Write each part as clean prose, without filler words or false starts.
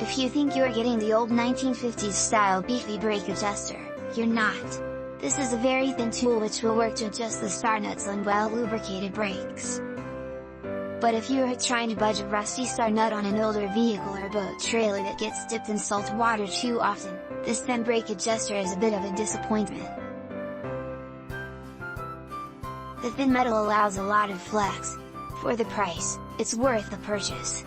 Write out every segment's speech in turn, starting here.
If you think you're getting the old 1950s style beefy brake adjuster, you're not. This is a very thin tool which will work to adjust the star nuts on well lubricated brakes. But if you are trying to budge a rusty star nut on an older vehicle or boat trailer that gets dipped in salt water too often, this thin brake adjuster is a bit of a disappointment. The thin metal allows a lot of flex. For the price, it's worth the purchase.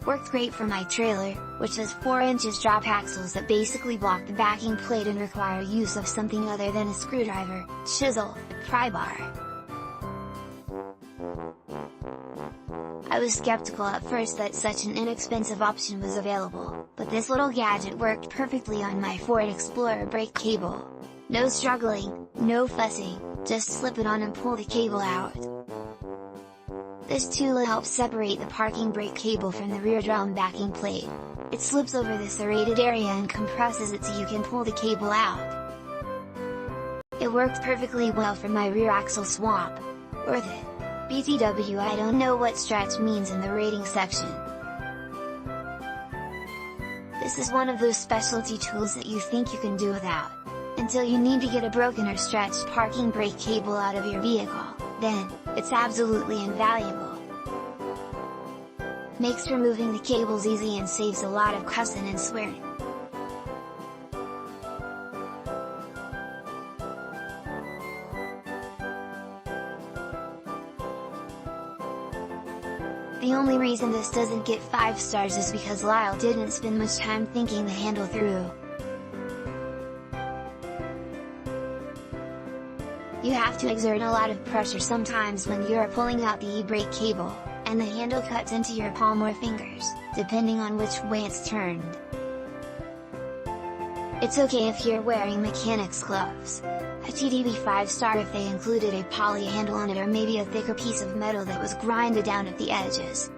Worked great for my trailer, which has 4 inches drop axles that basically block the backing plate and require use of something other than a screwdriver, chisel, pry bar. I was skeptical at first that such an inexpensive option was available, but this little gadget worked perfectly on my Ford Explorer brake cable. No struggling, no fussing, just slip it on and pull the cable out. This tool helps separate the parking brake cable from the rear drum backing plate. It slips over the serrated area and compresses it so you can pull the cable out. It worked perfectly well for my rear axle swap. Worth it. BTW. I don't know what stretch means in the rating section. This is one of those specialty tools that you think you can do without, until you need to get a broken or stretched parking brake cable out of your vehicle, then, it's absolutely invaluable. Makes removing the cables easy and saves a lot of cussing and swearing. The only reason this doesn't get 5 stars is because Lisle didn't spend much time thinking the handle through. You have to exert a lot of pressure sometimes when you are pulling out the e-brake cable, and the handle cuts into your palm or fingers, depending on which way it's turned. It's okay if you're wearing mechanic's gloves. A TDB 5-star if they included a poly handle on it or maybe a thicker piece of metal that was grinded down at the edges.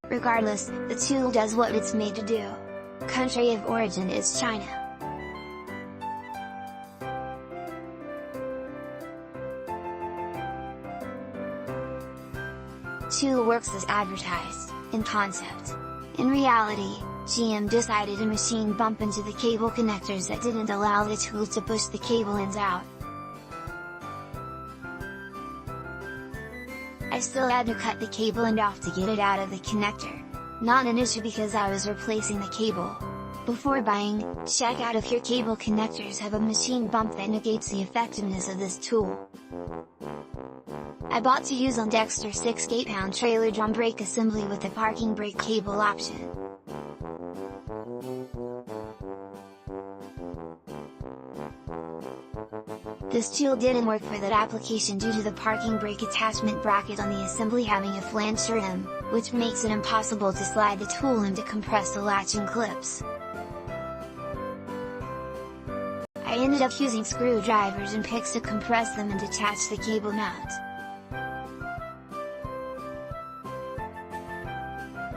Regardless, the tool does what it's made to do. Country of origin is China. Tool works as advertised, in concept. In reality, GM decided to machine bump into the cable connectors that didn't allow the tool to push the cable ends out. I still had to cut the cable end off to get it out of the connector. Not an issue because I was replacing the cable. Before buying, check out if your cable connectors have a machine bump that negates the effectiveness of this tool. I bought to use on Dexter 6 8-pound trailer drum brake assembly with the parking brake cable option. This tool didn't work for that application due to the parking brake attachment bracket on the assembly having a flange rim, which makes it impossible to slide the tool in to compress the latch and clips. I ended up using screwdrivers and picks to compress them and detach the cable mount.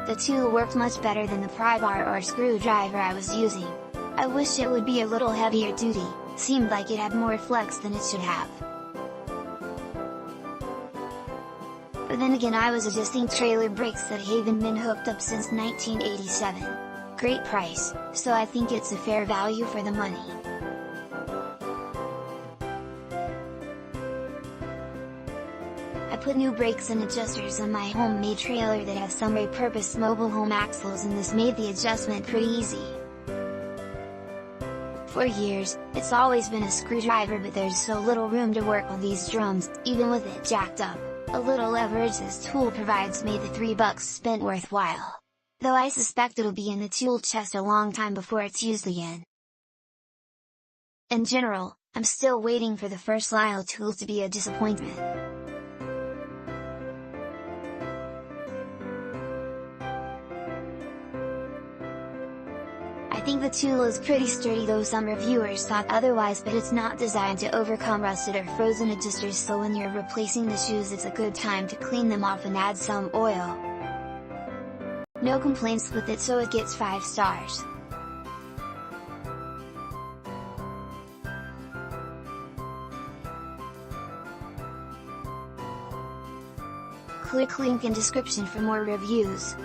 The tool worked much better than the pry bar or screwdriver I was using. I wish it would be a little heavier duty, seemed like it had more flex than it should have. But then again, I was adjusting trailer brakes that haven't been hooked up since 1987. Great price, so I think it's a fair value for the money. I put new brakes and adjusters on my homemade trailer that has some repurposed mobile home axles, and this made the adjustment pretty easy. For years, it's always been a screwdriver, but there's so little room to work on these drums, even with it jacked up. A little leverage this tool provides made the $3 spent worthwhile. Though I suspect it'll be in the tool chest a long time before it's used again. In general, I'm still waiting for the first Lisle tool to be a disappointment. I think the tool is pretty sturdy, though some reviewers thought otherwise, but it's not designed to overcome rusted or frozen adjusters, so when you're replacing the shoes it's a good time to clean them off and add some oil. No complaints with it, so it gets 5 stars. click link in description for more reviews.